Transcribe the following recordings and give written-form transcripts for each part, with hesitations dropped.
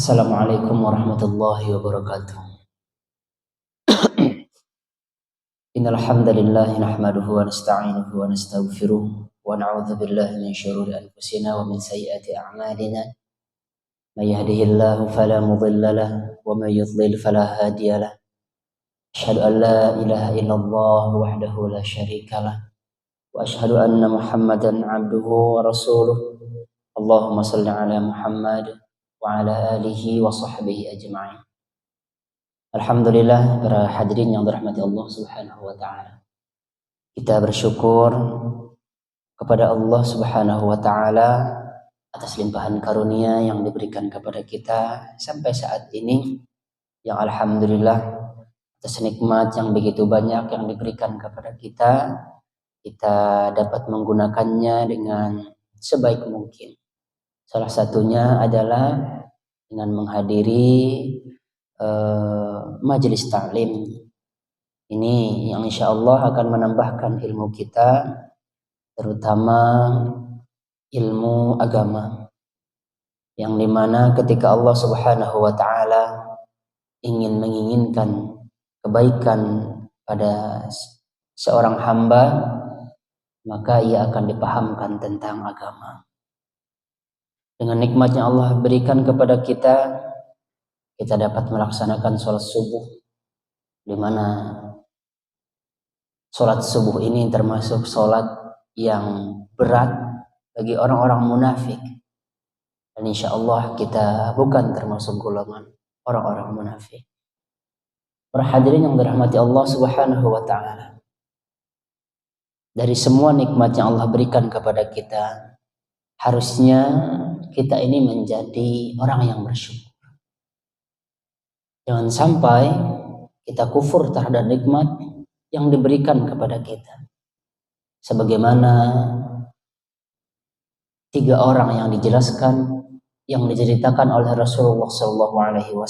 Assalamualaikum warahmatullahi wabarakatuh. Innal hamdalillah nahmaduhu wa nasta'inuhu wa nastaghfiruh wa na'udzu billahi min shururi anfusina wa min sayyiati a'malina. May yahdihillahu fala mudilla lahu wa may yudlil fala hadiya lahu. Asyhadu an la ilaha illallah wahdahu la syarika lah wa asyhadu anna Muhammadan 'abduhu wa rasuluh. Allahumma shalli ala Muhammad wa ala alihi wa sahbihi ajma'in. Alhamdulillah, para hadirin yang dirahmati Allah Subhanahu wa taala. Kita bersyukur kepada Allah Subhanahu wa taala atas limpahan karunia yang diberikan kepada kita sampai saat ini, yang alhamdulillah atas nikmat yang begitu banyak yang diberikan kepada kita dapat menggunakannya dengan sebaik mungkin. Salah satunya adalah dengan menghadiri majelis ta'lim ini yang insya Allah akan menambahkan ilmu kita, terutama ilmu agama, yang dimana ketika Allah Subhanahu wa ta'ala menginginkan kebaikan pada seorang hamba, maka ia akan dipahamkan tentang agama. Dengan nikmatnya Allah berikan kepada kita dapat melaksanakan sholat subuh, di mana sholat subuh ini termasuk sholat yang berat bagi orang-orang munafik, dan insya Allah kita bukan termasuk golongan orang-orang munafik. Para hadirin yang dirahmati Allah Subhanahu wa ta'ala, dari semua nikmat yang Allah berikan kepada kita, harusnya kita ini menjadi orang yang bersyukur. Jangan sampai kita kufur terhadap nikmat yang diberikan kepada kita. Sebagaimana 3 orang yang diceritakan oleh Rasulullah SAW,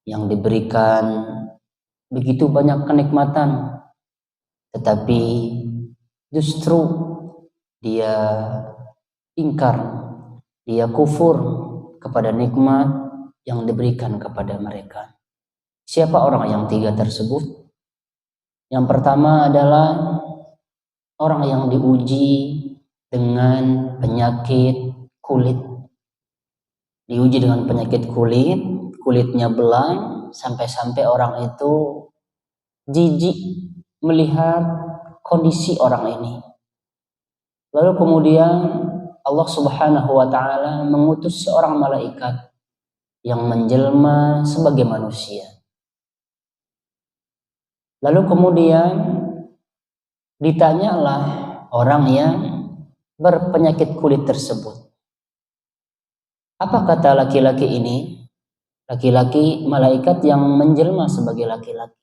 yang diberikan begitu banyak kenikmatan, tetapi justru dia ingkar, dia kufur kepada nikmat yang diberikan kepada mereka. Siapa orang yang 3 tersebut? Yang pertama adalah orang yang diuji dengan penyakit kulit. Diuji dengan penyakit kulit, kulitnya belang, sampai-sampai orang itu jijik melihat kondisi orang ini. Lalu kemudian Allah Subhanahu wa ta'ala mengutus seorang malaikat yang menjelma sebagai manusia. Lalu kemudian ditanyalah orang yang berpenyakit kulit tersebut. Apa kata laki-laki ini? Laki-laki malaikat yang menjelma sebagai laki-laki.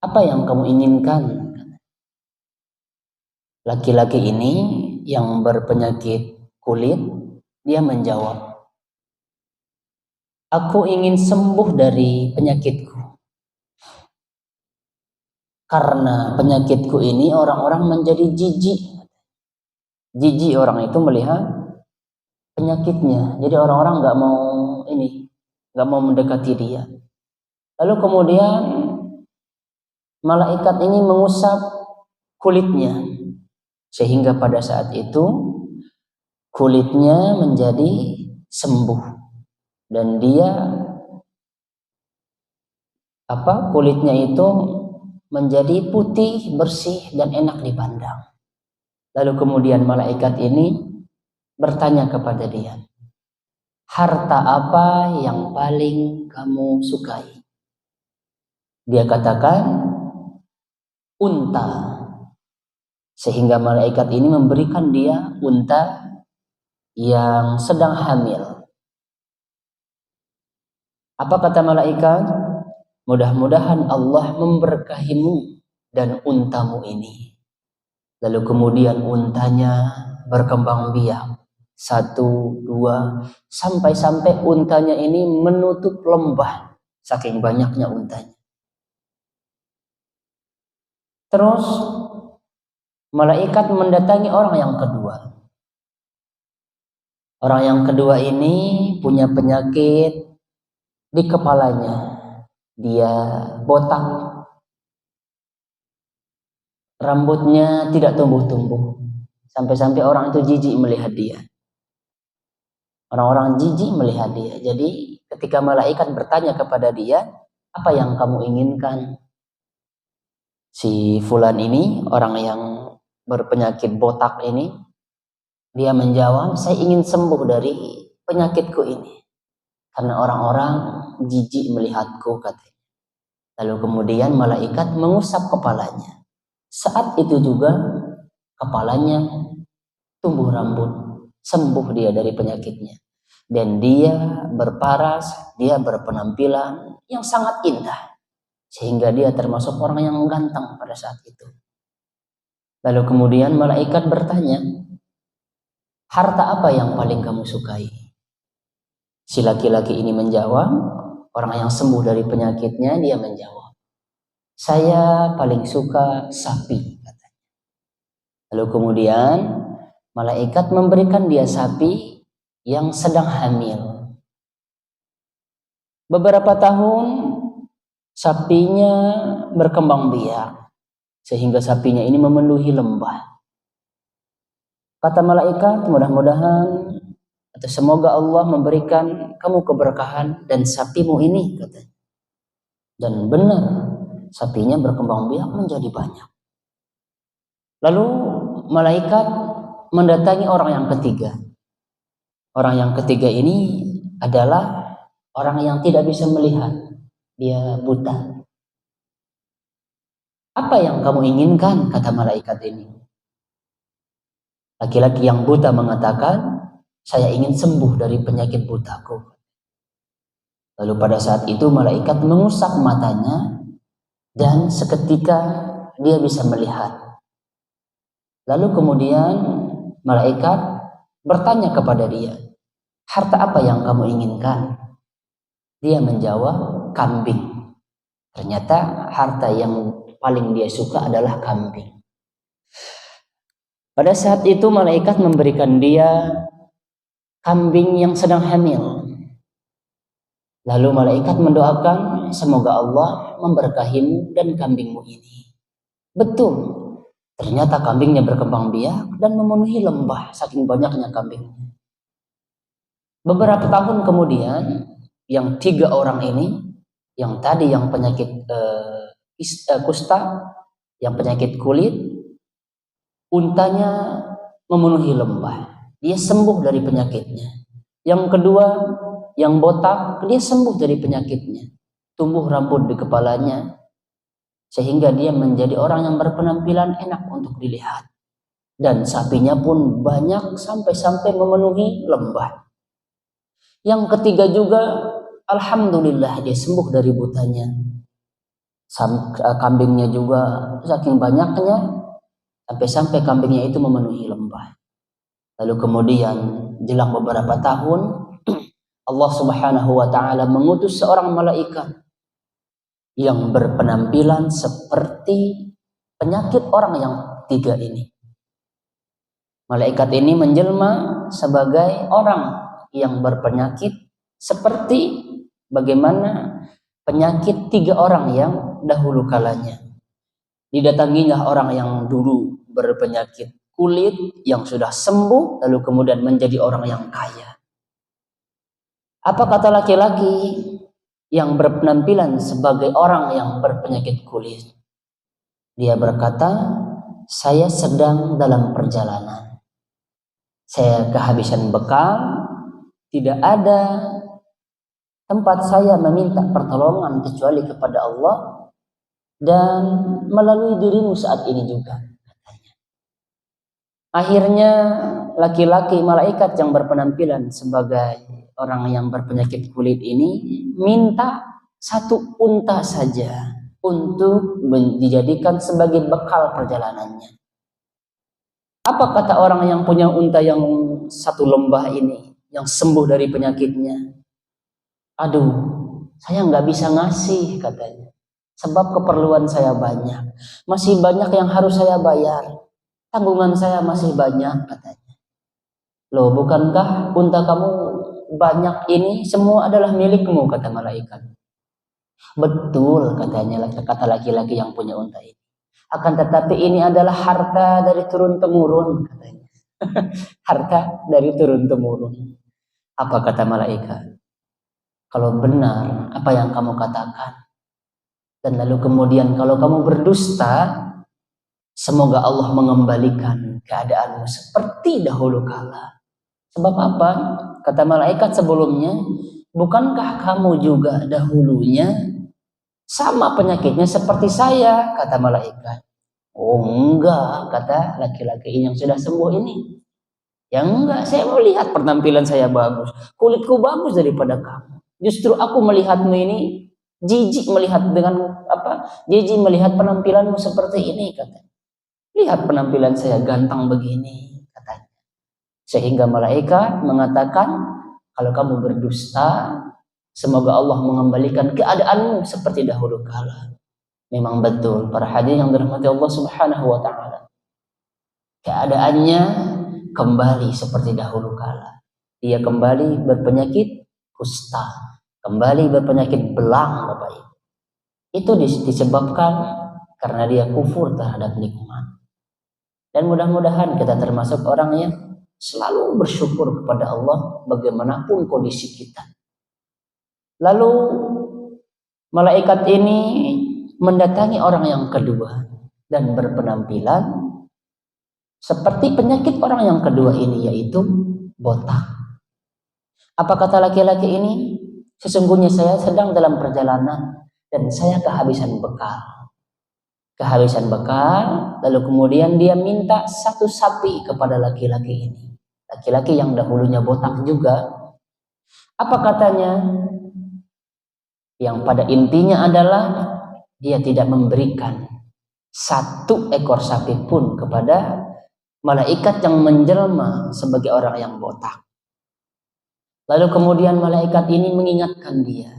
Apa yang kamu inginkan? Laki-laki ini yang berpenyakit kulit, dia menjawab, aku ingin sembuh dari penyakitku. Karena penyakitku ini orang-orang menjadi jijik. Jijik orang itu melihat penyakitnya. Jadi orang-orang nggak mau mendekati dia. Lalu kemudian malaikat ini mengusap kulitnya, sehingga pada saat itu kulitnya menjadi sembuh, dan dia kulitnya itu menjadi putih, bersih, dan enak dipandang. Lalu kemudian malaikat ini bertanya kepada dia, harta apa yang paling kamu sukai? Dia katakan, unta. Sehingga malaikat ini memberikan dia unta yang sedang hamil. Apa kata malaikat? Mudah-mudahan Allah memberkahimu dan untamu ini. Lalu kemudian untanya berkembang biak. 1, 2, sampai untanya ini menutup lembah, saking banyaknya untanya. Terus malaikat mendatangi orang yang kedua. Orang yang kedua ini punya penyakit di kepalanya. Dia botak, rambutnya tidak tumbuh-tumbuh, sampai-sampai orang itu jijik melihat dia. Orang-orang jijik melihat dia. Jadi ketika malaikat bertanya kepada dia, apa yang kamu inginkan? Si fulan ini, orang yang berpenyakit botak ini, dia menjawab, saya ingin sembuh dari penyakitku ini. Karena orang-orang jijik melihatku, katanya. Lalu kemudian malaikat mengusap kepalanya. Saat itu juga kepalanya tumbuh rambut, sembuh dia dari penyakitnya. Dan dia berparas, dia berpenampilan yang sangat indah. Sehingga dia termasuk orang yang ganteng pada saat itu. Lalu kemudian malaikat bertanya, harta apa yang paling kamu sukai? Si laki-laki ini menjawab, orang yang sembuh dari penyakitnya, dia menjawab, saya paling suka sapi, katanya. Lalu kemudian malaikat memberikan dia sapi yang sedang hamil. Beberapa tahun sapinya berkembang biak, sehingga sapinya ini memenuhi lembah. Kata malaikat, mudah-mudahan atau semoga Allah memberikan kamu keberkahan dan sapimu ini, katanya. Dan benar, sapinya berkembang biak menjadi banyak. Lalu malaikat mendatangi orang yang ketiga. Orang yang ketiga ini adalah orang yang tidak bisa melihat. Dia buta. Apa yang kamu inginkan? Kata malaikat ini. Laki-laki yang buta mengatakan, saya ingin sembuh dari penyakit butaku. Lalu pada saat itu malaikat mengusap matanya dan seketika dia bisa melihat. Lalu kemudian malaikat bertanya kepada dia, harta apa yang kamu inginkan? Dia menjawab, kambing. Ternyata harta yang paling dia suka adalah kambing. Pada saat itu malaikat memberikan dia kambing yang sedang hamil. Lalu malaikat mendoakan, semoga Allah memberkahimu dan kambingmu ini. Betul, ternyata kambingnya berkembang biak dan memenuhi lembah saking banyaknya kambingnya. Beberapa tahun kemudian, yang 3 orang ini, yang tadi yang penyakit kusta, yang penyakit kulit, untanya memenuhi lembah. Dia sembuh dari penyakitnya. Yang kedua, yang botak, dia sembuh dari penyakitnya. Tumbuh rambut di kepalanya, sehingga dia menjadi orang yang berpenampilan enak untuk dilihat. Dan sapinya pun banyak sampai-sampai memenuhi lembah. Yang ketiga juga, alhamdulillah dia sembuh dari butanya. Kambingnya juga saking banyaknya, sampai-sampai kambingnya itu memenuhi lembah. Lalu kemudian jelang beberapa tahun, Allah Subhanahu wa ta'ala mengutus seorang malaikat yang berpenampilan seperti penyakit orang yang 3 ini. Malaikat ini menjelma sebagai orang yang berpenyakit seperti bagaimana penyakit 3 orang yang dahulu kalanya. Didatanginya orang yang dulu berpenyakit kulit yang sudah sembuh, lalu kemudian menjadi orang yang kaya. Apa kata laki-laki yang berpenampilan sebagai orang yang berpenyakit kulit? Dia berkata, saya sedang dalam perjalanan. Saya kehabisan bekal, tidak ada tempat saya meminta pertolongan kecuali kepada Allah dan melalui dirimu saat ini juga. Akhirnya laki-laki malaikat yang berpenampilan sebagai orang yang berpenyakit kulit ini minta 1 unta saja untuk dijadikan sebagai bekal perjalanannya. Apa kata orang yang punya unta yang 1 lembah ini, yang sembuh dari penyakitnya? Aduh, saya nggak bisa ngasih, katanya. Sebab keperluan saya banyak. Masih banyak yang harus saya bayar. Tanggungan saya masih banyak, katanya. Loh, bukankah unta kamu banyak ini semua adalah milikmu, kata malaikat. Betul, katanya, kata laki-laki yang punya unta ini. Akan tetapi ini adalah harta dari turun-temurun, katanya. Harta dari turun-temurun. Apa kata malaikat? Kalau benar apa yang kamu katakan, dan lalu kemudian kalau kamu berdusta, semoga Allah mengembalikan keadaanmu seperti dahulu kala. Sebab apa? Kata malaikat sebelumnya, bukankah kamu juga dahulunya sama penyakitnya seperti saya, kata malaikat. Oh enggak, kata laki-laki yang sudah sembuh ini. Ya enggak, saya melihat penampilan saya bagus, kulitku bagus daripada kamu. Justru aku melihatmu ini jijik melihat dengan jijik melihat penampilanmu seperti ini, kata. Lihat penampilan saya ganteng begini, katanya. Sehingga malaikat mengatakan, kalau kamu berdusta, semoga Allah mengembalikan keadaanmu seperti dahulu kala. Memang betul para hadirin yang dirahmati Allah Subhanahu wa taala. Keadaannya kembali seperti dahulu kala. Dia kembali berpenyakit kusta, kembali berpenyakit belang, Bapak Ibu. Itu disebabkan karena dia kufur terhadap nikmat. Dan mudah-mudahan kita termasuk orang yang selalu bersyukur kepada Allah bagaimanapun kondisi kita. Lalu malaikat ini mendatangi orang yang kedua dan berpenampilan seperti penyakit orang yang kedua ini, yaitu botak. Apa kata laki-laki ini? Sesungguhnya saya sedang dalam perjalanan dan saya kehabisan bekal. Kehabisan bekal, lalu kemudian dia minta satu sapi kepada laki-laki ini. Laki-laki yang dahulunya botak juga. Apa katanya? Yang pada intinya adalah dia tidak memberikan satu ekor sapi pun kepada malaikat yang menjelma sebagai orang yang botak. Lalu kemudian malaikat ini mengingatkan dia,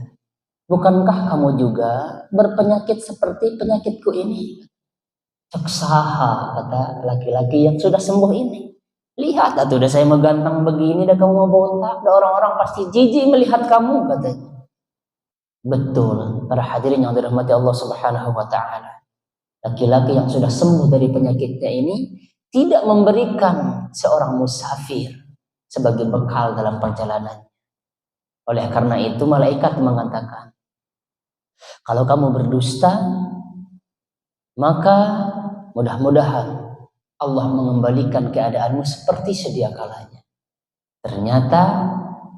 bukankah kamu juga berpenyakit seperti penyakitku ini? Ceksaha, kata laki-laki yang sudah sembuh ini. Lihat, udah saya megantang begini, dah kamu mau botak, dah orang-orang pasti jijik melihat kamu, katanya. Betul, para hadirin yang dirahmati Allah Subhanahu wa taala. Laki-laki yang sudah sembuh dari penyakitnya ini tidak memberikan seorang musafir sebagai bekal dalam perjalanan. Oleh karena itu malaikat mengatakan, kalau kamu berdusta, maka mudah-mudahan Allah mengembalikan keadaanmu seperti sedia kalanya. Ternyata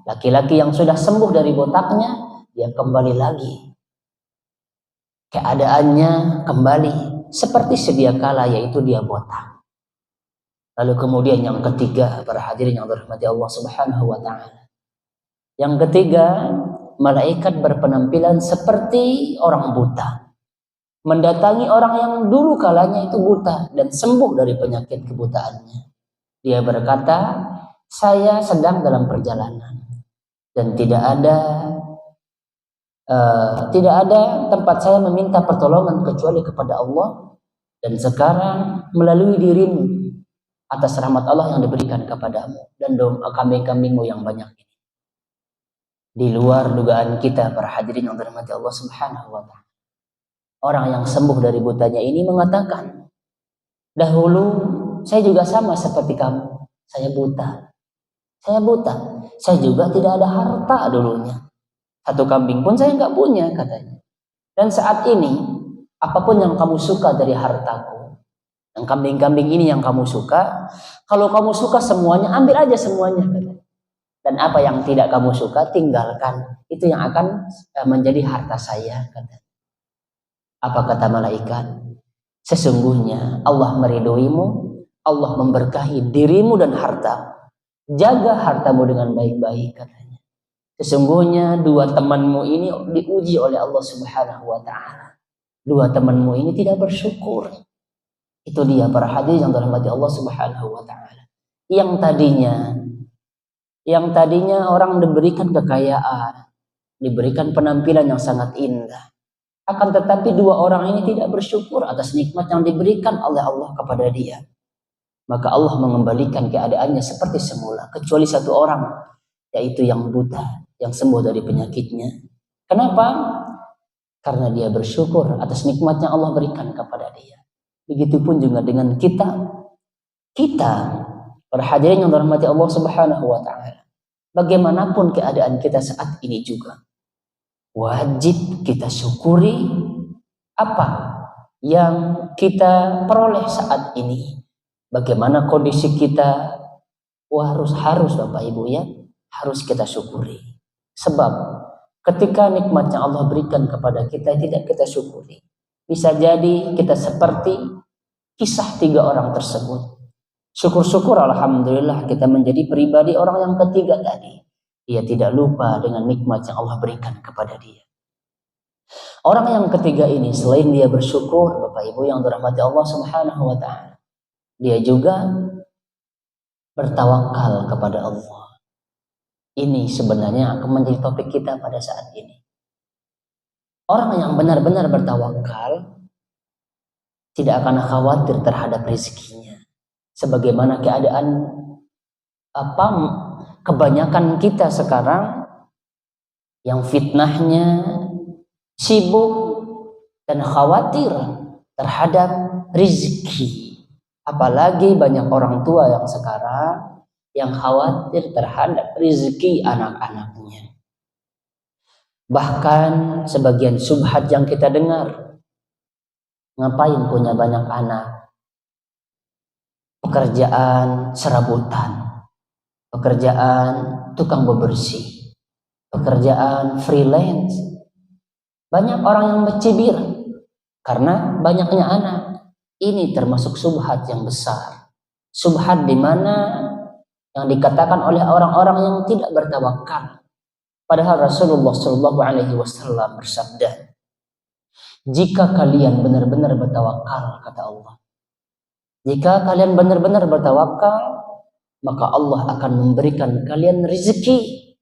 laki-laki yang sudah sembuh dari botaknya, dia kembali lagi. Keadaannya kembali seperti sedia kala, yaitu dia botak. Lalu kemudian yang ketiga, para hadirin yang dirahmati Allah Subhanahu wa taala. Yang ketiga, malaikat berpenampilan seperti orang buta. Mendatangi orang yang dulu kalanya itu buta dan sembuh dari penyakit kebutaannya. Dia berkata, saya sedang dalam perjalanan dan tidak ada tempat saya meminta pertolongan kecuali kepada Allah, dan sekarang melalui dirimu atas rahmat Allah yang diberikan kepadamu dan kambing-kambingmu yang banyak ini. Di luar dugaan kita, para hadirin yang dirahmati Allah Subhanahu wa taala. Orang yang sembuh dari butanya ini mengatakan, dahulu saya juga sama seperti kamu. Saya buta. Saya juga tidak ada harta dulunya. Satu kambing pun saya nggak punya, katanya. Dan saat ini, apapun yang kamu suka dari hartaku, yang kambing-kambing ini yang kamu suka, kalau kamu suka semuanya, ambil aja semuanya, katanya. Dan apa yang tidak kamu suka, tinggalkan. Itu yang akan menjadi harta saya, katanya. Apa kata malaikat? Sesungguhnya Allah meridhoimu, Allah memberkahi dirimu dan hartamu. Jaga hartamu dengan baik-baik, katanya. Sesungguhnya dua temanmu ini diuji oleh Allah Subhanahu wa taala. Dua temanmu ini tidak bersyukur. Itu dia para hadirin yang dirahmati Allah Subhanahu wa taala. Yang tadinya orang diberikan kekayaan, diberikan penampilan yang sangat indah. Akan tetapi dua orang ini tidak bersyukur atas nikmat yang diberikan oleh Allah kepada dia. Maka Allah mengembalikan keadaannya seperti semula, kecuali satu orang. yaitu yang buta, yang sembuh dari penyakitnya. Kenapa? Karena dia bersyukur atas nikmat yang Allah berikan kepada dia. Begitupun juga dengan kita para hadirin yang dirahmati Allah Subhanahu wa taala. Bagaimanapun keadaan kita saat ini juga wajib kita syukuri apa yang kita peroleh saat ini. Bagaimana kondisi kita harus Bapak Ibu ya, harus kita syukuri. Sebab ketika nikmat yang Allah berikan kepada kita tidak kita syukuri, bisa jadi kita seperti kisah 3 orang tersebut. Syukur-syukur alhamdulillah kita menjadi pribadi orang yang ketiga tadi. Dia tidak lupa dengan nikmat yang Allah berikan kepada dia. Orang yang ketiga ini selain dia bersyukur Bapak Ibu yang dirahmati Allah Subhanahu wa taala, dia juga bertawakal kepada Allah. Ini sebenarnya akan menjadi topik kita pada saat ini. Orang yang benar-benar bertawakal tidak akan khawatir terhadap rezekinya. Sebagaimana keadaan kebanyakan kita sekarang yang fitnahnya sibuk dan khawatir terhadap rezeki. Apalagi banyak orang tua yang sekarang yang khawatir terhadap rezeki anak-anaknya. Bahkan sebagian syubhat yang kita dengar, ngapain punya banyak anak? Pekerjaan serabutan, pekerjaan tukang bebersih, pekerjaan freelance. Banyak orang yang mencibir karena banyaknya anak. Ini termasuk subhat yang besar. Subhat di mana yang dikatakan oleh orang-orang yang tidak bertawakal. Padahal Rasulullah Shallallahu Alaihi Wasallam bersabda, jika kalian benar-benar bertawakal, kata Allah, jika kalian benar-benar bertawakal, maka Allah akan memberikan kalian rezeki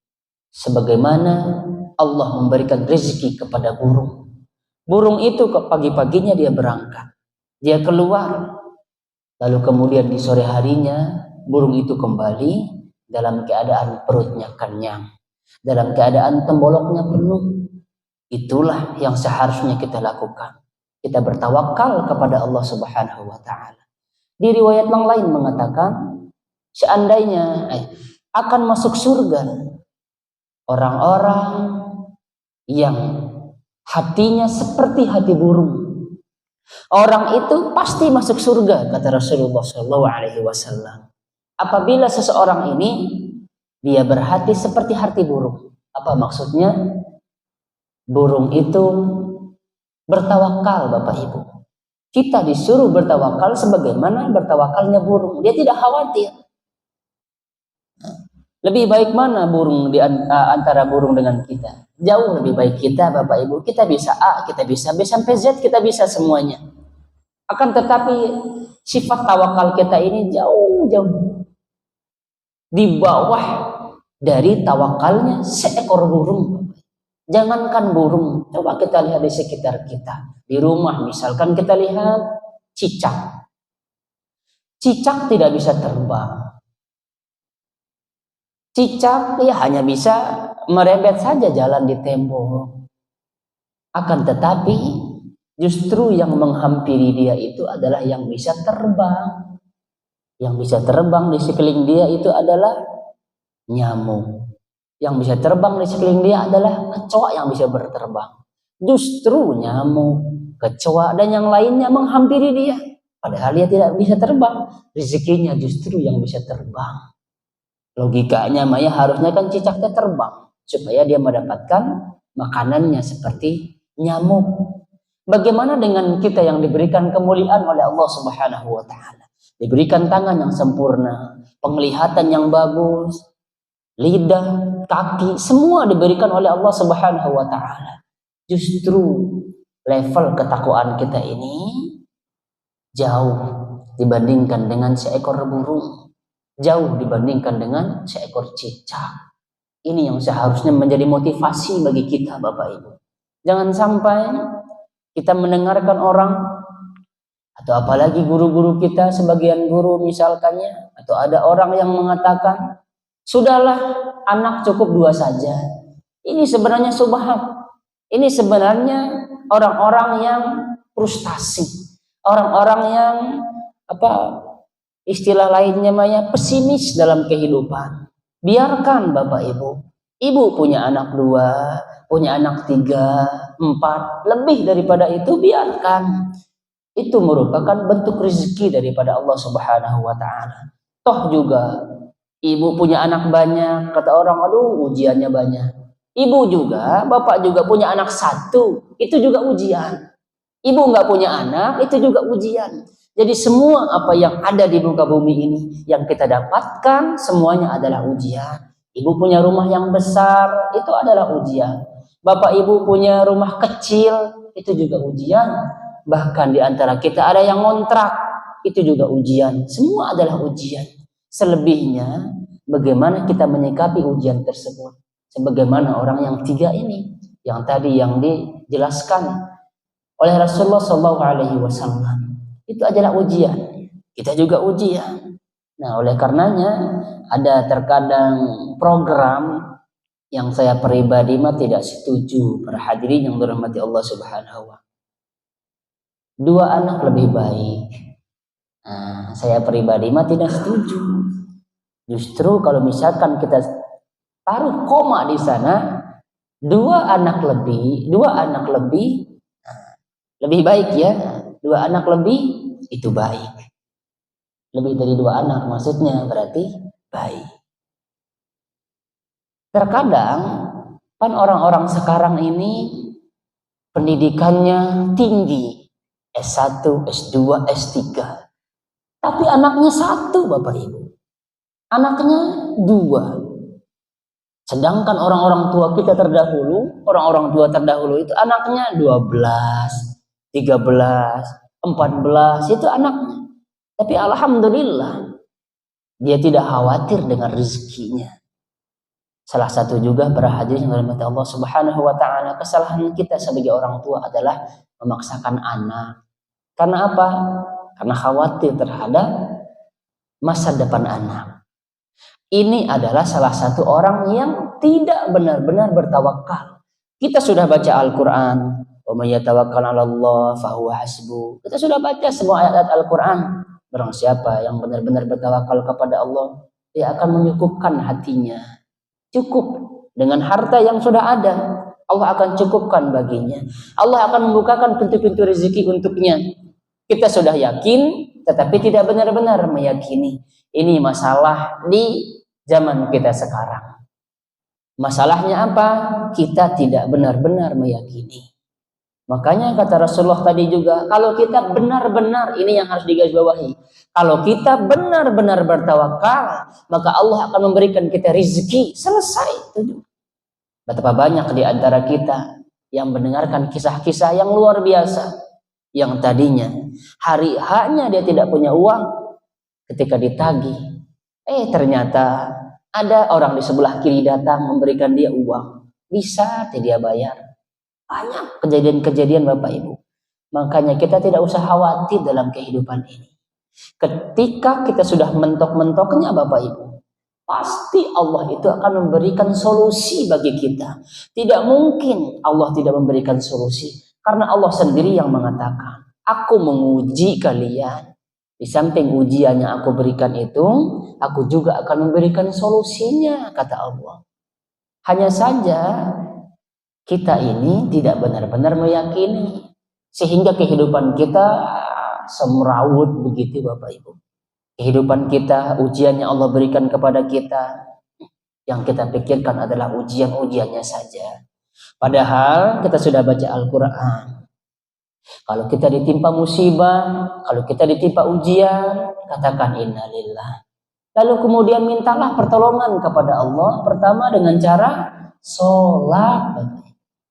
sebagaimana Allah memberikan rezeki kepada burung. Burung itu ke pagi-paginya dia berangkat, dia keluar, lalu kemudian di sore harinya burung itu kembali dalam keadaan perutnya kenyang, dalam keadaan temboloknya penuh. Itulah yang seharusnya kita lakukan. Kita bertawakal kepada Allah Subhanahu wa taala. Di riwayat yang lain mengatakan, seandainya akan masuk surga orang-orang yang hatinya seperti hati burung. Orang itu pasti masuk surga, kata Rasulullah SAW. Apabila seseorang ini dia berhati seperti hati burung. Apa maksudnya? Burung itu bertawakal, Bapak Ibu. Kita disuruh bertawakal sebagaimana bertawakalnya burung. Dia tidak khawatir. Lebih baik mana burung antara burung dengan kita? Jauh lebih baik kita, Bapak Ibu. Kita bisa A, kita bisa B sampai Z, kita bisa semuanya. Akan tetapi sifat tawakal kita ini jauh-jauh di bawah dari tawakalnya seekor burung. Jangankan burung, coba kita lihat di sekitar kita. Di rumah misalkan kita lihat cicak. Cicak tidak bisa terbang. Cicak ya hanya bisa merembet saja jalan di tembok. Akan tetapi justru yang menghampiri dia itu adalah yang bisa terbang. Yang bisa terbang di sekeliling dia itu adalah nyamuk. Yang bisa terbang di sekeliling dia adalah kecoa yang bisa berterbang. Justru nyamuk, kecoa dan yang lainnya menghampiri dia. Padahal dia tidak bisa terbang. Rezekinya justru yang bisa terbang. Logikanya Maya harusnya kan cicaknya terbang supaya dia mendapatkan makanannya seperti nyamuk. Bagaimana dengan kita yang diberikan kemuliaan oleh Allah Subhanahu wa taala? Diberikan tangan yang sempurna, penglihatan yang bagus, lidah, kaki, semua diberikan oleh Allah Subhanahu wa taala. Justru level ketakwaan kita ini jauh dibandingkan dengan seekor burung, jauh dibandingkan dengan seekor cicak. Ini yang seharusnya menjadi motivasi bagi kita, Bapak Ibu. Jangan sampai kita mendengarkan orang atau apalagi guru-guru kita, sebagian guru misalkannya, atau ada orang yang mengatakan Sudahlah, anak cukup 2 saja. Ini sebenarnya subhat. Ini sebenarnya orang-orang yang frustasi, orang-orang yang istilah lainnya pesimis dalam kehidupan. Biarkan Bapak Ibu punya anak 2, punya anak 3, 4, lebih daripada itu biarkan. Itu merupakan bentuk rezeki daripada Allah Subhanahu wa taala. Toh juga ibu punya anak banyak, kata orang, aduh ujiannya banyak. Ibu juga, bapak juga punya anak 1, itu juga ujian. Ibu nggak punya anak, itu juga ujian. Jadi semua apa yang ada di muka bumi ini yang kita dapatkan semuanya adalah ujian. Ibu punya rumah yang besar, itu adalah ujian. Bapak ibu punya rumah kecil, itu juga ujian. Bahkan di antara kita ada yang ngontrak, itu juga ujian. Semua adalah ujian. Selebihnya, bagaimana kita menyikapi ujian tersebut? Sebagaimana orang yang 3 ini, yang tadi yang dijelaskan oleh Rasulullah SAW, itu adalah ujian. Kita juga ujian. Nah, oleh karenanya ada terkadang program yang saya pribadi tidak setuju, para hadirin yang dirahmati Allah Subhanahu wa. 2 anak lebih baik. Nah, saya pribadi tidak setuju. Justru kalau misalkan kita taruh koma di sana, 2 anak lebih, lebih baik ya. 2 anak lebih itu baik. Lebih dari 2 anak maksudnya berarti baik. Terkadang kan orang-orang sekarang ini pendidikannya tinggi, S1, S2, S3. Tapi anaknya 1 Bapak Ibu. Anaknya 2. Sedangkan orang-orang tua kita terdahulu, orang-orang tua terdahulu itu anaknya 12, 13, 14, itu anaknya. Tapi alhamdulillah dia tidak khawatir dengan rezekinya. Salah satu juga para hadirin yang dirahmati Allah Subhanahu wa taala, kesalahan kita sebagai orang tua adalah memaksakan anak. Karena apa? Karena khawatir terhadap masa depan anak. Ini adalah salah satu orang yang tidak benar-benar bertawakal. Kita sudah baca Al-Quran, wa may yatawakkal 'alallah fahuwa hasbuh. Kita sudah baca semua ayat-ayat Al-Quran. Barang siapa yang benar-benar bertawakal kepada Allah, dia akan menyukupkan hatinya. Cukup dengan harta yang sudah ada, Allah akan cukupkan baginya. Allah akan membukakan pintu-pintu rezeki untuknya. Kita sudah yakin, tetapi tidak benar-benar meyakini. Ini masalah di zaman kita sekarang. Masalahnya apa? Kita tidak benar-benar meyakini. Makanya kata Rasulullah tadi juga, kalau kita benar-benar, ini yang harus digarisbawahi, kalau kita benar-benar bertawakal, maka Allah akan memberikan kita rezeki. Selesai. Betapa banyak di antara kita yang mendengarkan kisah-kisah yang luar biasa, yang tadinya hari haknya dia tidak punya uang, ketika ditagih, ternyata ada orang di sebelah kiri datang memberikan dia uang, bisa dia bayar. Banyak kejadian-kejadian Bapak Ibu. Makanya kita tidak usah khawatir dalam kehidupan ini. Ketika kita sudah mentok-mentoknya Bapak Ibu, pasti Allah itu akan memberikan solusi bagi kita. Tidak mungkin Allah tidak memberikan solusi, karena Allah sendiri yang mengatakan, aku menguji kalian. Di samping ujian yang aku berikan itu, aku juga akan memberikan solusinya, kata Allah. Hanya saja kita ini tidak benar-benar meyakini, sehingga kehidupan kita semrawut begitu Bapak Ibu. Kehidupan kita, ujian yang Allah berikan kepada kita, yang kita pikirkan adalah ujian-ujiannya saja. Padahal kita sudah baca Al-Quran. Kalau kita ditimpa musibah, kalau kita ditimpa ujian, katakan innalillah. Lalu kemudian mintalah pertolongan kepada Allah. Pertama dengan cara sholat.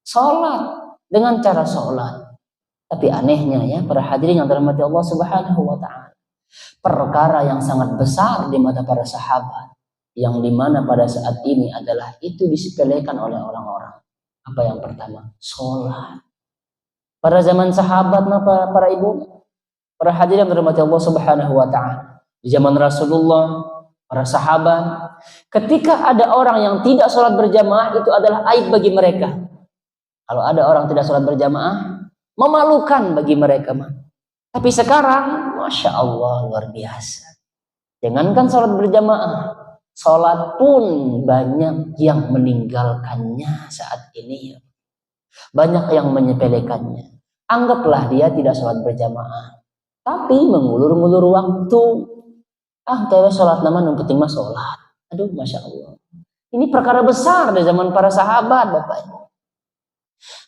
Sholat dengan cara sholat. Tapi anehnya ya, para hadirin yang dirahmati Allah Subhanahu wa taala, perkara yang sangat besar di mata para sahabat, yang dimana pada saat ini adalah itu disepelekan oleh orang-orang. Apa yang pertama? Sholat. Pada zaman sahabat, para ibu, para hadirin yang dirahmati Allah Subhanahu wa taala, di zaman Rasulullah, para sahabat, Ketika ada orang yang tidak sholat berjamaah, itu adalah aib bagi mereka. Kalau ada orang tidak sholat berjamaah, memalukan bagi mereka. Tapi sekarang, Masya Allah, luar biasa. Jangankan sholat berjamaah, sholat pun banyak yang meninggalkannya saat ini. Banyak yang menyepelekannya. Anggaplah dia tidak sholat berjamaah, tapi mengulur-ngulur waktu. Tewe sholat nama penting mah sholat. Aduh, Masya Allah. Ini perkara besar di zaman para sahabat, Bapak Ibu.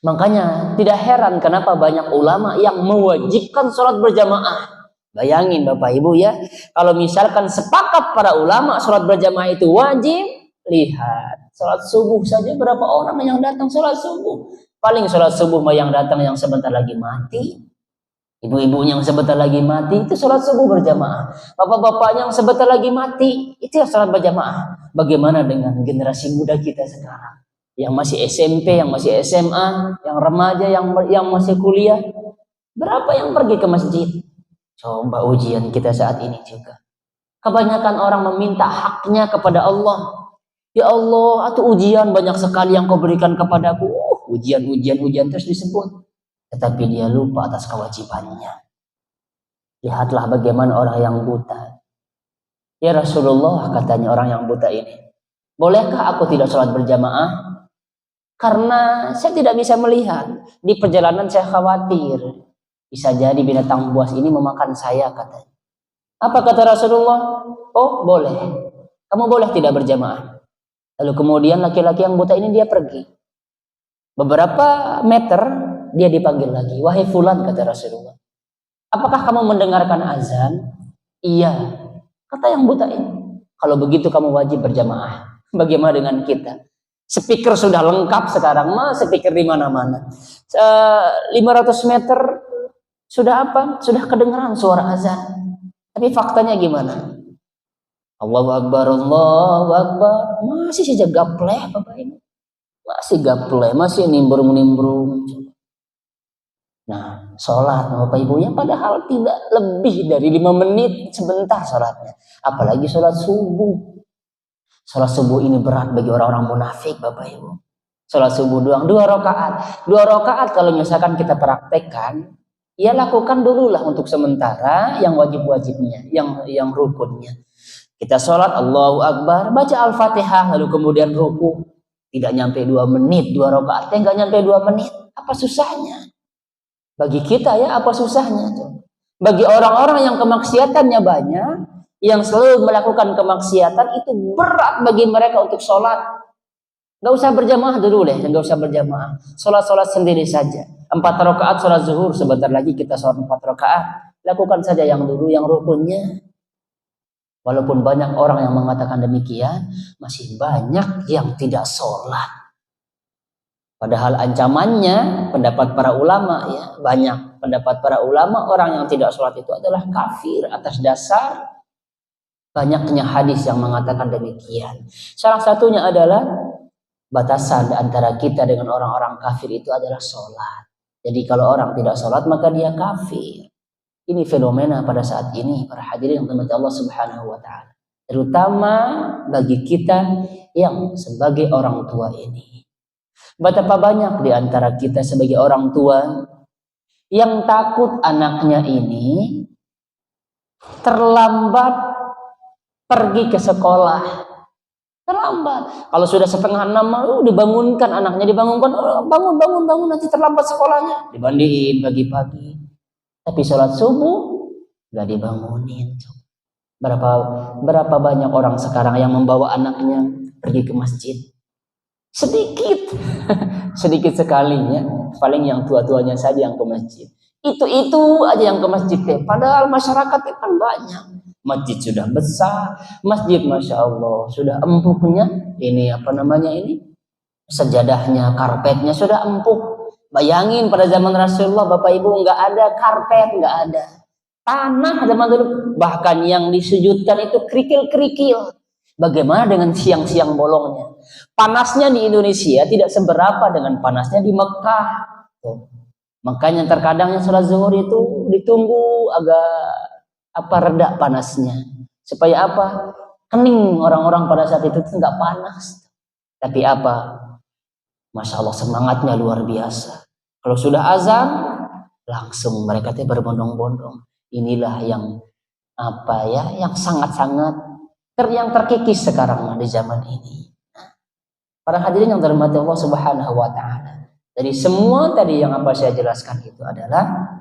Makanya tidak heran kenapa banyak ulama yang mewajibkan sholat berjamaah. Bayangin Bapak Ibu ya, kalau misalkan sepakat para ulama sholat berjamaah itu wajib, lihat sholat subuh saja berapa orang yang datang sholat subuh. Paling sholat subuh yang datang yang sebentar lagi mati, ibu-ibu yang sebentar lagi mati itu sholat subuh berjamaah. Bapak-bapak yang sebentar lagi mati itu ya sholat berjamaah. Bagaimana dengan generasi muda kita sekarang? Yang masih SMP, yang masih SMA, yang remaja, yang masih kuliah. Berapa yang pergi ke masjid? Coba ujian kita saat ini juga. Kebanyakan orang meminta haknya kepada Allah. Ya Allah, atau ujian banyak sekali yang kau berikan kepadaku. Ujian terus disebut. Tetapi dia lupa atas kewajibannya. Lihatlah bagaimana orang yang buta. Ya Rasulullah, katanya orang yang buta ini, bolehkah aku tidak sholat berjamaah? Karena saya tidak bisa melihat. Di perjalanan saya khawatir. Bisa jadi binatang buas ini memakan saya, katanya. Apa kata Rasulullah? Oh, boleh. Kamu boleh tidak berjamaah. Lalu kemudian laki-laki yang buta ini dia pergi. Beberapa meter dia dipanggil lagi. Wahai fulan, kata Rasulullah. Apakah kamu mendengarkan azan? Iya. Kata yang buta ini. Kalau begitu kamu wajib berjamaah. Bagaimana dengan kita? Speaker sudah lengkap sekarang, speaker di mana-mana. 500 meter sudah apa? Sudah kedengaran suara azan. Tapi faktanya gimana? Allahu Akbar, Allahu Akbar. Masih saja gapleh, Bapak Ibu. Masih gapleh, masih nimbrung-nimbrung. Nah, sholat Bapak Ibu ya, padahal tidak lebih dari 5 menit sebentar sholatnya. Apalagi sholat subuh. Sholat subuh ini berat bagi orang-orang munafik, Bapak Ibu. Sholat subuh doang 2 rakaat. 2 rakaat kalau misalkan kita praktekkan, ya lakukan dululah untuk sementara yang wajib-wajibnya, yang rukunnya. Kita sholat Allahu Akbar, baca Al-Fatihah, lalu kemudian ruku. Tidak nyampe 2 menit, 2 rakaat, enggak nyampe 2 menit. Apa susahnya? Bagi kita ya, apa susahnya tuh? Bagi orang-orang yang kemaksiatannya banyak, yang selalu melakukan kemaksiatan, itu berat bagi mereka untuk sholat. Gak usah berjamaah dulu deh, gak usah berjamaah. Sholat sendiri saja. 4 rakaat sholat zuhur, sebentar lagi kita sholat 4 rakaat. Lakukan saja yang dulu, yang rukunnya. Walaupun banyak orang yang mengatakan demikian, masih banyak yang tidak sholat. Padahal ancamannya, pendapat para ulama ya, banyak pendapat para ulama, orang yang tidak sholat itu adalah kafir atas dasar banyaknya hadis yang mengatakan demikian. Salah satunya adalah batasan antara kita dengan orang-orang kafir itu adalah sholat. Jadi kalau orang tidak sholat maka dia kafir. Ini fenomena pada saat ini, para hadirin yang dirahmati Allah Subhanahu wa taala. Terutama bagi kita yang sebagai orang tua ini. Betapa banyak di antara kita sebagai orang tua yang takut anaknya ini terlambat pergi ke sekolah. Terlambat. Kalau sudah 5:30 dibangunkan anaknya, dibangunkan, bangun nanti terlambat sekolahnya. Dibandiin pagi-pagi. Tapi sholat subuh gak dibangunin. Berapa banyak orang sekarang yang membawa anaknya pergi ke masjid? Sedikit. Sedikit sekalinya. Paling yang tua-tuanya saja yang ke masjid. Itu aja yang ke masjid. Padahal masyarakat itu kan banyak. Masjid sudah besar. Masjid Masya Allah sudah empuknya. Ini apa namanya ini? Sejadahnya, karpetnya sudah empuk. Bayangin pada zaman Rasulullah, Bapak Ibu, nggak ada karpet, nggak ada tanah zaman dulu. Bahkan yang disujudkan itu kerikil-kerikil. Bagaimana dengan siang-siang bolongnya? Panasnya di Indonesia tidak seberapa dengan panasnya di Mekah. Tuh. Makanya terkadang yang sholat zuhur itu ditunggu agak reda panasnya. Supaya apa? Kening orang-orang pada saat itu nggak panas. Tapi apa? Masya Allah semangatnya luar biasa. Kalau sudah azan, langsung mereka berbondong-bondong. Inilah yang yang sangat-sangat yang terkikis sekarang di zaman ini. Para hadirin yang dirahmati Allah Subhanahu wa taala. Jadi semua tadi yang saya jelaskan itu adalah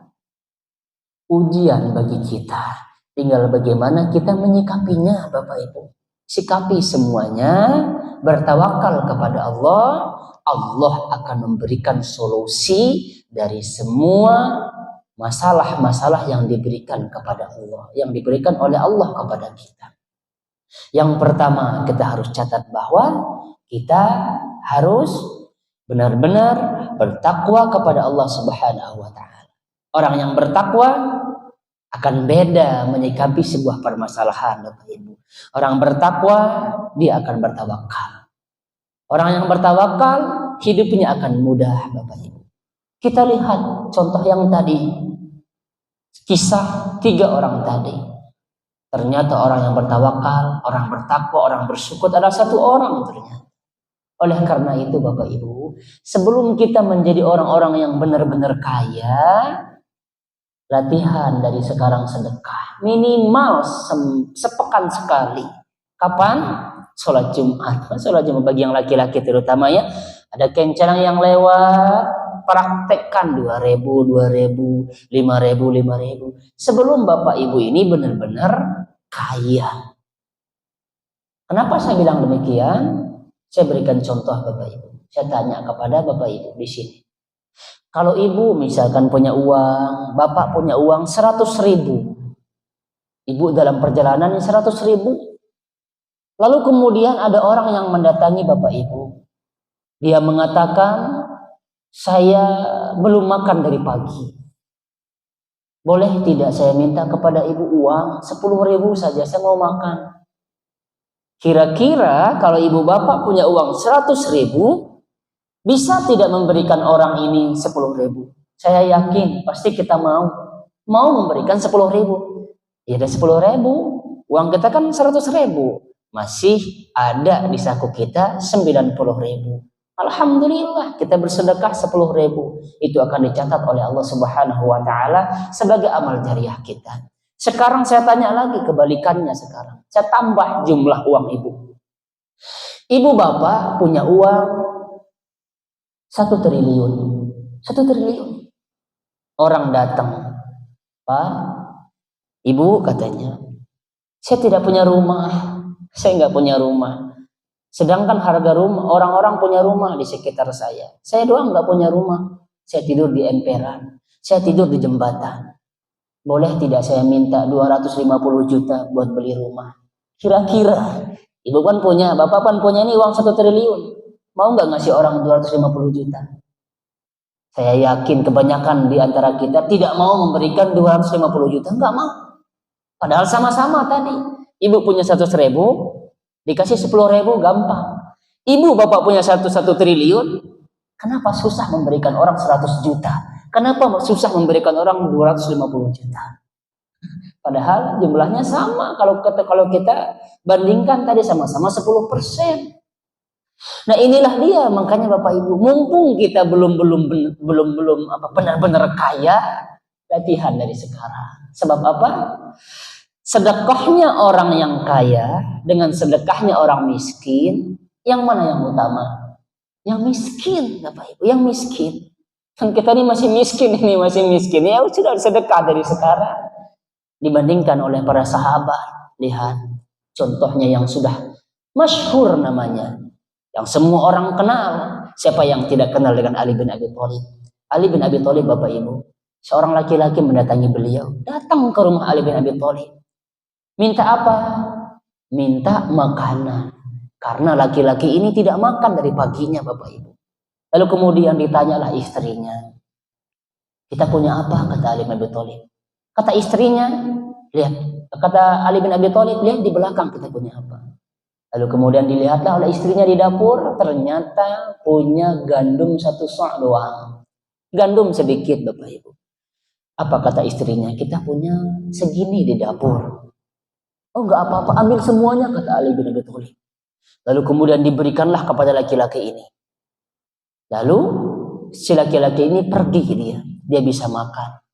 ujian bagi kita. Tinggal bagaimana kita menyikapinya, Bapak Ibu. Sikapi semuanya, bertawakal kepada Allah. Allah akan memberikan solusi dari semua masalah-masalah yang diberikan kepada Allah, yang diberikan oleh Allah kepada kita. Yang pertama, kita harus catat bahwa kita harus benar-benar bertakwa kepada Allah Subhanahu wa taala. Orang yang bertakwa akan beda menyikapi sebuah permasalahan, Bapak Ibu. Orang bertakwa dia akan bertawakal. Orang yang bertawakal hidupnya akan mudah, Bapak Ibu. Kita lihat contoh yang tadi, kisah 3 orang tadi. Ternyata orang yang bertawakal, orang bertakwa, orang bersyukur adalah 1 orang ternyata. Oleh karena itu Bapak Ibu, sebelum kita menjadi orang-orang yang benar-benar kaya, latihan dari sekarang sedekah. Minimal sepekan sekali. Kapan? Sholat Jumat. Sholat Jumat bagi yang laki-laki terutama ya. Ada kencanang yang lewat, praktekkan 2.000, 2.000, 5.000, 5.000. Sebelum Bapak Ibu ini benar-benar kaya. Kenapa saya bilang demikian? Saya berikan contoh Bapak Ibu. Saya tanya kepada Bapak Ibu di sini. Kalau ibu misalkan punya uang, bapak punya uang 100.000. Ibu dalam perjalanan 100.000. Lalu kemudian ada orang yang mendatangi Bapak Ibu. Dia mengatakan, saya belum makan dari pagi. Boleh tidak saya minta kepada ibu uang 10.000 saja, saya mau makan. Kira-kira kalau ibu bapak punya uang 100.000, bisa tidak memberikan orang ini 10.000? Saya yakin pasti kita mau memberikan 10.000. Ya ada 10.000. Uang kita kan 100.000. Masih ada di saku kita 90.000. Alhamdulillah kita bersedekah 10.000. Itu akan dicatat oleh Allah Subhanahu wa taala sebagai amal jariah kita. Sekarang saya tanya lagi kebalikannya sekarang. Saya tambah jumlah uang ibu. Ibu bapak punya uang 1 triliun. 1 triliun. Orang datang. Pak, ibu katanya, saya tidak punya rumah. Saya nggak punya rumah. Sedangkan harga rumah, orang-orang punya rumah di sekitar saya. Saya doang nggak punya rumah. Saya tidur di emperan. Saya tidur di jembatan. Boleh tidak saya minta 250 juta buat beli rumah? Kira-kira, ibu kan punya, bapak kan punya ini uang 1 triliun. Mau nggak ngasih orang 250 juta? Saya yakin kebanyakan di antara kita tidak mau memberikan 250 juta. Nggak mau. Padahal sama-sama tadi. Ibu punya 100.000, dikasih 10.000 gampang. Ibu bapak punya 1 triliun, kenapa susah memberikan orang 100 juta? Kenapa susah memberikan orang 250 juta? Padahal jumlahnya sama. Kalau kita bandingkan tadi sama-sama 10%. Nah inilah dia, makanya Bapak Ibu, mumpung kita belum benar-benar kaya, latihan dari sekarang. Sebab apa? Sedekahnya orang yang kaya dengan sedekahnya orang miskin, yang mana yang utama? Yang miskin, Bapak Ibu, yang miskin. Kan kita ini masih miskin. Ya sudah sedekah dari sekarang. Dibandingkan oleh para sahabat, lihat contohnya yang sudah masyhur namanya, yang semua orang kenal. Siapa yang tidak kenal dengan Ali bin Abi Thalib? Ali bin Abi Thalib, Bapak Ibu, seorang laki-laki mendatangi beliau, datang ke rumah Ali bin Abi Thalib. Minta apa? Minta makanan. Karena laki-laki ini tidak makan dari paginya, Bapak Ibu. Lalu kemudian ditanyalah istrinya. Kita punya apa? Kata Ali bin Abi Thalib. Kata istrinya, lihat. Kata Ali bin Abi Thalib, lihat di belakang kita punya apa. Lalu kemudian dilihatlah oleh istrinya di dapur, ternyata punya gandum 1 sok doang. Gandum sedikit, Bapak Ibu. Apa kata istrinya? Kita punya segini di dapur. Oh enggak apa-apa, ambil semuanya, kata Ali bin Abi Thalib. Lalu kemudian diberikanlah kepada laki-laki ini. Lalu si laki-laki ini pergi dia bisa makan.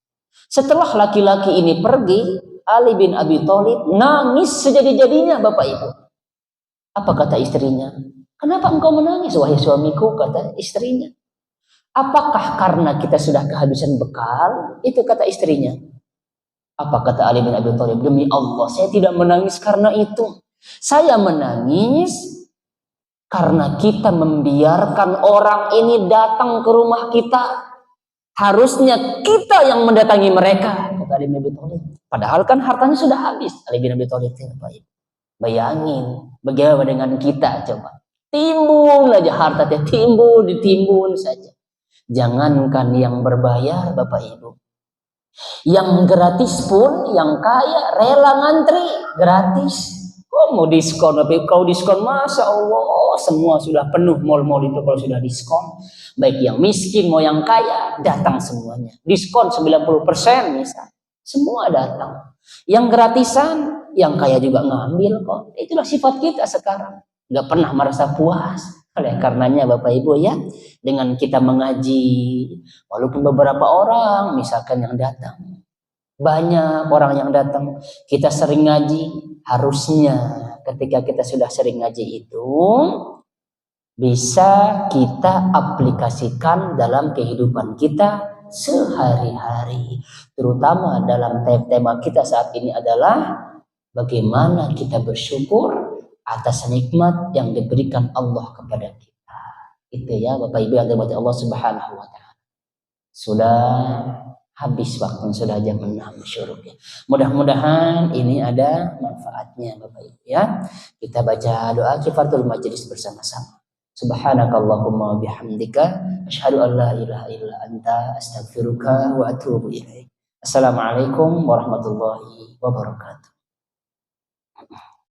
Setelah laki-laki ini pergi, Ali bin Abi Thalib nangis sejadi-jadinya, Bapak Ibu. Apa kata istrinya? Kenapa engkau menangis, wahai suamiku, kata istrinya. Apakah karena kita sudah kehabisan bekal? Itu kata istrinya. Apa kata Ali bin Abi Thalib? Demi Allah, saya tidak menangis karena itu. Saya menangis karena kita membiarkan orang ini datang ke rumah kita. Harusnya kita yang mendatangi mereka, kata Ali bin Abi Thalib. Padahal kan hartanya sudah habis. Ali bin Abi Thalib, bayangin bagaimana dengan kita, coba. Timbul aja harta, ditimbun saja. Jangankan yang berbayar, Bapak Ibu, yang gratis pun, yang kaya rela ngantri gratis. Oh, mau diskon, tapi kau diskon, Masya Allah, semua sudah penuh mal-mal itu kalau sudah diskon. Baik yang miskin mau yang kaya, datang semuanya. Diskon 90% misal, semua datang. Yang gratisan, yang kaya juga ngambil kok. Itulah sifat kita sekarang, nggak pernah merasa puas. Oleh karenanya Bapak Ibu ya, dengan kita mengaji, walaupun beberapa orang misalkan yang datang, banyak orang yang datang, kita sering ngaji, harusnya ketika kita sudah sering ngaji itu bisa kita aplikasikan dalam kehidupan kita sehari-hari. Terutama dalam tema kita saat ini adalah bagaimana kita bersyukur atas nikmat yang diberikan Allah kepada kita. Itu ya Bapak Ibu yang dirahmati Allah Subhanahu wa taala. Sudah habis waktu, sudah jam 6 syuruk ya. Mudah-mudahan ini ada manfaatnya Bapak Ibu ya. Kita baca doa kifaratul majelis bersama-sama. Subhanakallahumma bihamdika asyhadu an la ilaha illa anta astaghfiruka wa atubu ilaik. Assalamualaikum warahmatullahi wabarakatuh.